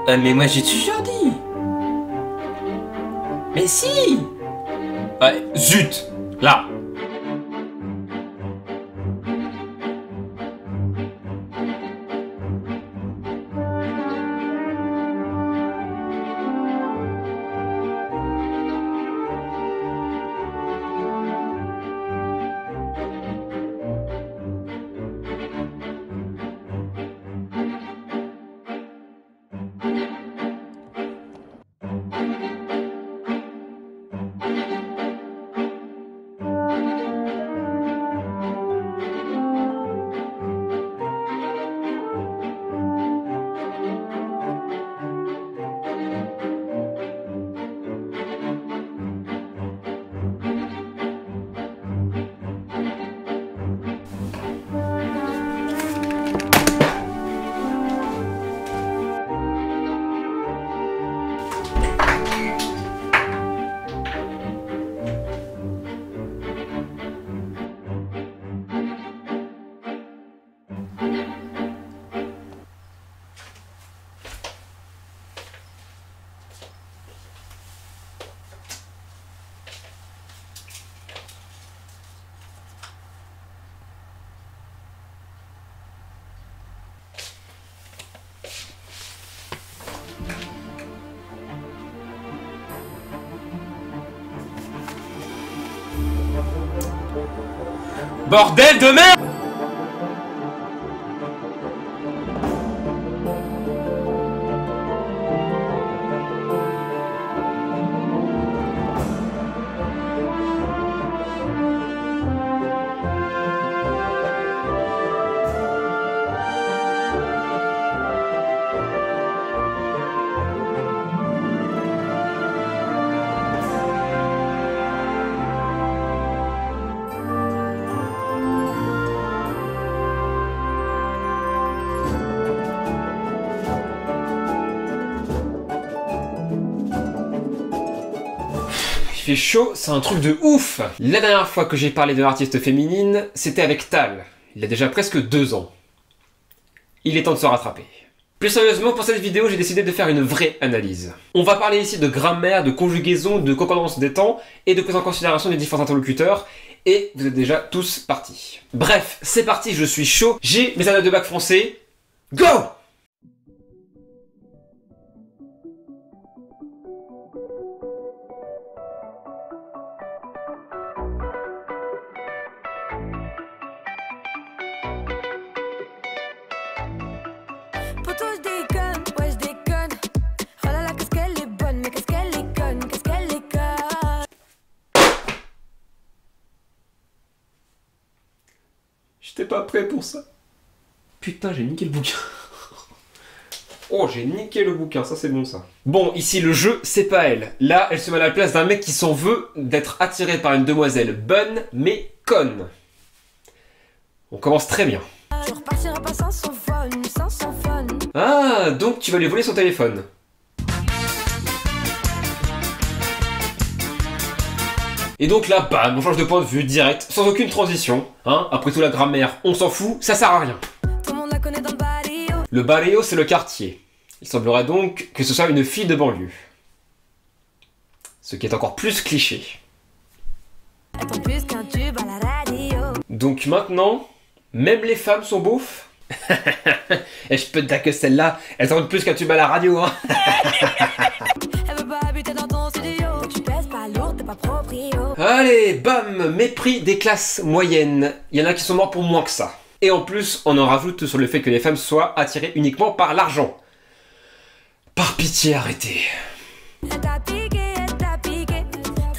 Mais moi j'ai toujours dit. Mais si. Ouais, zut. Là. Bordel de merde! Il fait chaud, c'est un truc de ouf! La dernière fois que j'ai parlé de l'artiste féminine, c'était avec Tal, il y a déjà presque 2 ans. Il est temps de se rattraper. Plus sérieusement, pour cette vidéo, j'ai décidé de faire une vraie analyse. On va parler ici de grammaire, de conjugaison, de concordance des temps, et de prise en considération des différents interlocuteurs, et vous êtes déjà tous partis. Bref, c'est parti, je suis chaud, j'ai mes années de bac français, go! Poto, je déconne, ouais, je déconne. Oh là là, qu'est-ce qu'elle est bonne, mais qu'est-ce qu'elle est conne, qu'est-ce qu'elle est conne. J'étais pas prêt pour ça. Putain, j'ai niqué le bouquin. Oh, j'ai niqué le bouquin, ça c'est bon ça. Bon, ici le jeu, c'est pas elle. Là, elle se met à la place d'un mec qui s'en veut d'être attiré par une demoiselle bonne, mais conne. On commence très bien. Je repartirai pas sans son phone, sans son phone. Ah, donc tu vas lui voler son téléphone. Et donc là, bam, on change de point de vue direct, sans aucune transition. Hein, après tout la grammaire, on s'en fout, ça sert à rien. Tout le monde la connaît dans le barrio. Le barrio, c'est le quartier. Il semblerait donc que ce soit une fille de banlieue. Ce qui est encore plus cliché. Attends plus qu'un tube à la radio. Donc maintenant, même les femmes sont beaufs. Et je peux te dire que celle-là, elle tente plus qu'un tube à la radio, hein. Elle veut pas habiter dans ton studio. Tu pèses pas lourd, t'es pas proprio. Allez, bam, mépris des classes moyennes. Il y en a qui sont morts pour moins que ça. Et en plus, on en rajoute sur le fait que les femmes soient attirées uniquement par l'argent. Par pitié, arrêtez. Elle t'a piqué, t'as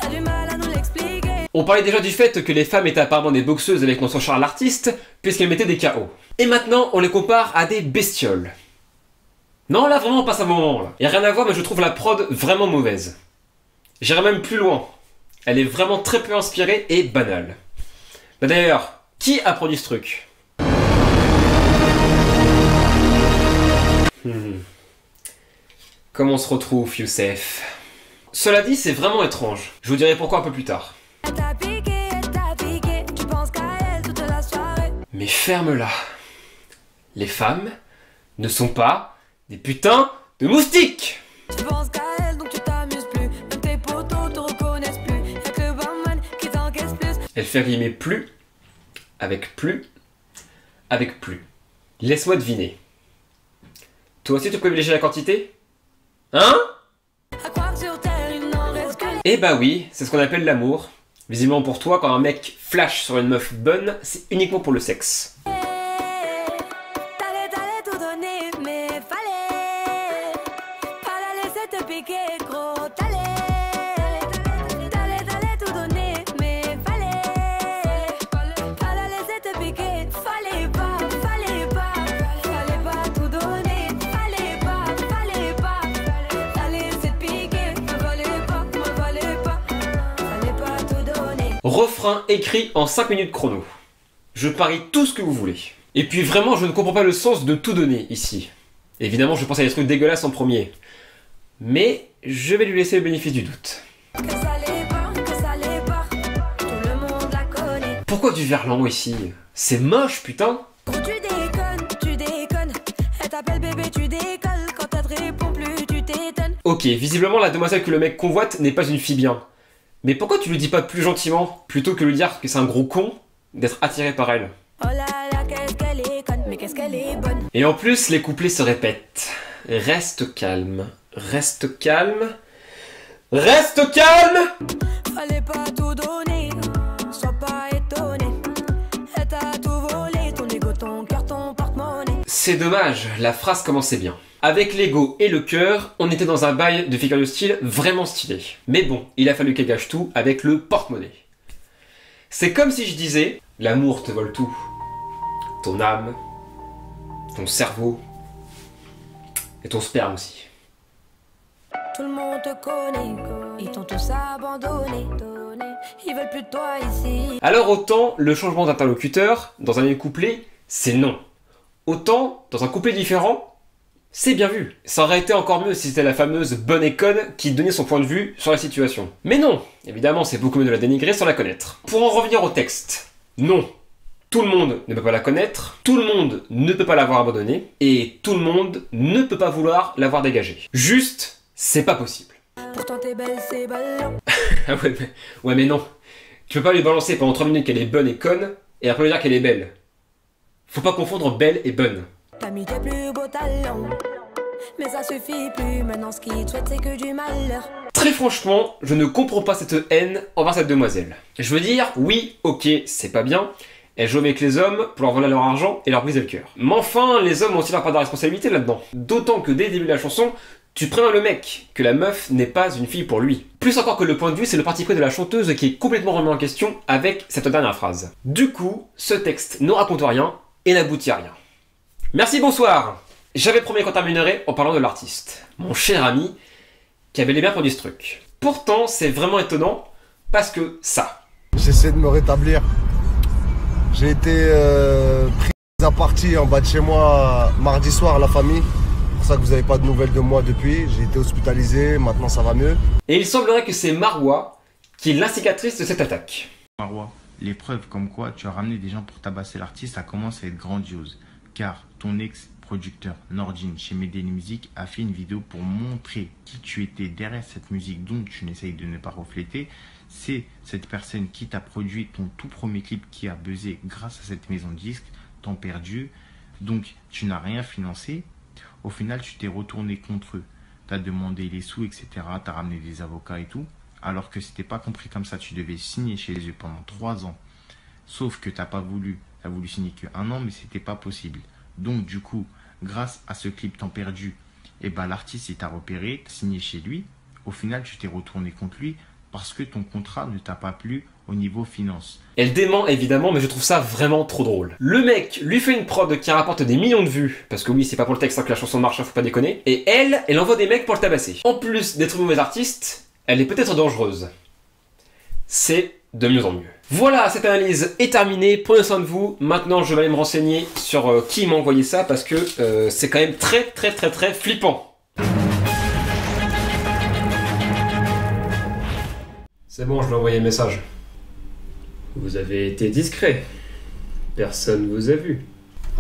du mal à nous l'expliquer. On parlait déjà du fait que les femmes étaient apparemment des boxeuses avec notre Charles l'artiste, puisqu'elles mettaient des KO. Et maintenant, on les compare à des bestioles. Non, là, vraiment, on passe un bon moment, là. Y a rien à voir, mais je trouve la prod vraiment mauvaise. J'irai même plus loin. Elle est vraiment très peu inspirée et banale. Bah d'ailleurs, qui a produit ce truc? Comment on se retrouve, Youssef? Cela dit, c'est vraiment étrange. Je vous dirai pourquoi un peu plus tard. Elle t'a piqué, tu penses qu'à elle toute la soirée. Mais ferme-la. Les femmes ne sont pas des putains de moustique. Tu penses qu'à elle, donc tu t'amuses plus. Même tes potos te reconnaissent plus. Y'a que le barman qui t'encaisse plus. Elle fait rimer plus, avec plus, avec plus. Laisse-moi deviner. Toi aussi tu privilégies la quantité? Hein? À croire que sur terre, il n'en reste que. Eh bah oui, c'est ce qu'on appelle l'amour. Visiblement pour toi, quand un mec flash sur une meuf bonne, c'est uniquement pour le sexe. T'allais tout donner, mais fallait pas la laisser te piquer, gros. T'allais tout donner, mais fallait pas la laisser te piquer. Fallait pas tout donner. Fallait pas la laisser te piquer. Fallait pas tout donner. Refrain écrit en 5 minutes chrono. Je parie tout ce que vous voulez. Et puis vraiment, je ne comprends pas le sens de tout donner ici. Évidemment, je pense à des trucs dégueulasses en premier. Mais je vais lui laisser le bénéfice du doute. Que ça l'est pas, tout le monde la connaît. Pourquoi du verlan ici? C'est moche, putain! Tu déconnes, elle t'appelle bébé, tu décolles. Quand elle te répond plus, tu t'étonnes. Ok, visiblement la demoiselle que le mec convoite n'est pas une fille bien. Mais pourquoi tu lui dis pas plus gentiment, plutôt que lui dire que c'est un gros con, d'être attiré par elle? Oh là là, qu'est-ce qu'elle est conne, mais qu'est-ce qu'elle est bonne. Et en plus, les couplets se répètent. Reste calme, reste calme, reste calme! Fallait pas tout donner, sois pas étonné. Elle t'a tout volé, ton ego, ton cœur, ton porte-monnaie. C'est dommage, la phrase commençait bien. Avec l'ego et le cœur, on était dans un bail de figure de style vraiment stylé. Mais bon, il a fallu qu'elle gâche tout avec le porte-monnaie. C'est comme si je disais, l'amour te vole tout. Ton âme, ton cerveau, et ton sperme aussi. Tout le monde te connaît, ils t'ont tous abandonné. Ils veulent plus de toi ici. Alors autant le changement d'interlocuteur dans un même couplet, c'est non. Autant dans un couplet différent, c'est bien vu. Ça aurait été encore mieux si c'était la fameuse bonne et conne qui donnait son point de vue sur la situation. Mais non, évidemment c'est beaucoup mieux de la dénigrer sans la connaître. Pour en revenir au texte, non. Tout le monde ne peut pas la connaître, tout le monde ne peut pas l'avoir abandonnée, et tout le monde ne peut pas vouloir l'avoir dégagée. Juste, c'est pas possible. Pourtant t'es belle, c'est ballon. Ah ouais mais non. Tu peux pas lui balancer pendant 3 minutes qu'elle est bonne et conne, et après lui dire qu'elle est belle. Faut pas confondre belle et bonne. T'as mis tes plus beaux talents, mais ça suffit plus. Maintenant ce qui te souhaite c'est que du malheur. Très franchement, je ne comprends pas cette haine envers cette demoiselle. Je veux dire, oui, ok, c'est pas bien. Elle joue avec les hommes pour leur voler leur argent et leur briser le cœur. Mais enfin, les hommes ont aussi leur part de responsabilité là-dedans. D'autant que dès le début de la chanson, tu préviens le mec que la meuf n'est pas une fille pour lui. Plus encore que le point de vue, c'est le parti pris de la chanteuse qui est complètement remis en question avec cette dernière phrase. Du coup, ce texte ne raconte rien et n'aboutit à rien. Merci, bonsoir. J'avais promis qu'on terminerait en parlant de l'artiste, mon cher ami, qui avait les bien produit ce truc. Pourtant, c'est vraiment étonnant, parce que ça. J'essaie de me rétablir. J'ai été pris à partie en bas de chez moi mardi soir à la famille. C'est pour ça que vous n'avez pas de nouvelles de moi depuis. J'ai été hospitalisé, maintenant ça va mieux. Et il semblerait que c'est Marwa qui est l'instigatrice de cette attaque. Marwa, les preuves comme quoi tu as ramené des gens pour tabasser l'artiste, ça commence à être grandiose. Car ton ex-producteur Nordin chez Medellin Music a fait une vidéo pour montrer qui tu étais derrière cette musique dont tu n'essayes de ne pas refléter. C'est cette personne qui t'a produit ton tout premier clip qui a buzzé grâce à cette maison de disques, Temps perdu. Donc tu n'as rien financé. Au final, tu t'es retourné contre eux. Tu as demandé les sous, etc. Tu as ramené des avocats et tout. Alors que c'était pas compris comme ça. Tu devais signer chez eux pendant 3 ans. Sauf que tu n'as pas voulu. Tu as voulu signer que 1 an, mais c'était pas possible. Donc du coup, grâce à ce clip Temps perdu, eh ben, l'artiste il t'a repéré, t'as signé chez lui. Au final, tu t'es retourné contre lui parce que ton contrat ne t'a pas plu au niveau finance. Elle dément évidemment, mais je trouve ça vraiment trop drôle. Le mec lui fait une prod qui rapporte des millions de vues, parce que oui, c'est pas pour le texte que la chanson marche, faut pas déconner, et elle envoie des mecs pour le tabasser. En plus d'être une mauvaise artiste, elle est peut-être dangereuse. C'est de mieux en mieux. Voilà, cette analyse est terminée, prenez soin de vous. Maintenant, je vais aller me renseigner sur qui m'a envoyé ça, parce que c'est quand même très flippant. C'est bon, je lui ai envoyé le message. Vous avez été discret. Personne vous a vu.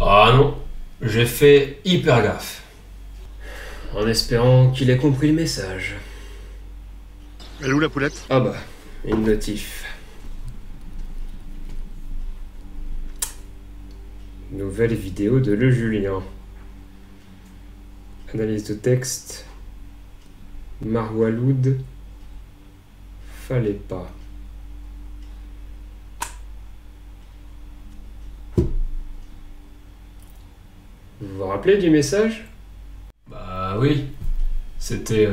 Ah non, j'ai fait hyper gaffe. en espérant qu'il ait compris le message. Elle est où la poulette? Ah bah, une notif. Nouvelle vidéo de Le Julien. Analyse de texte. Marwaloud. Fallait pas. Vous vous rappelez du message? Bah oui. C'était...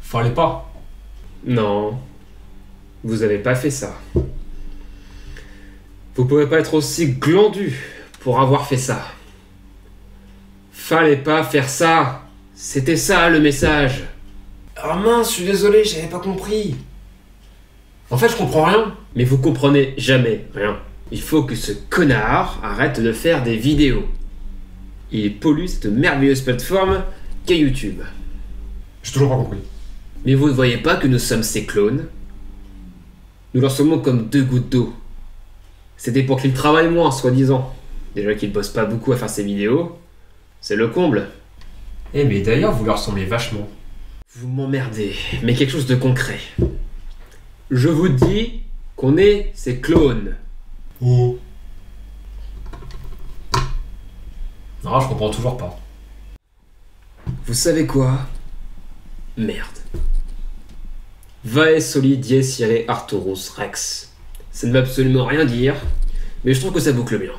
Fallait pas. Non. Vous avez pas fait ça. Vous pouvez pas être aussi glandu pour avoir fait ça. Fallait pas faire ça. C'était ça le message. Ah mince, je suis désolé, j'avais pas compris. En fait, je comprends rien. Mais vous comprenez jamais rien. Il faut que ce connard arrête de faire des vidéos. Il pollue cette merveilleuse plateforme qu'est YouTube. J'ai toujours pas compris. Mais vous ne voyez pas que nous sommes ses clones? Nous leur sommes comme deux gouttes d'eau. C'était pour qu'il travaille moins, soi-disant. Déjà qu'il bosse pas beaucoup à faire ses vidéos. C'est le comble. Eh mais d'ailleurs, vous leur ressemblez vachement. Vous m'emmerdez, mais quelque chose de concret. Je vous dis qu'on est ses clones. Oh. Non, je comprends toujours pas. Vous savez quoi? Merde. Vae soli dies ire Arturus Rex. Ça ne veut absolument rien dire, mais je trouve que ça boucle bien.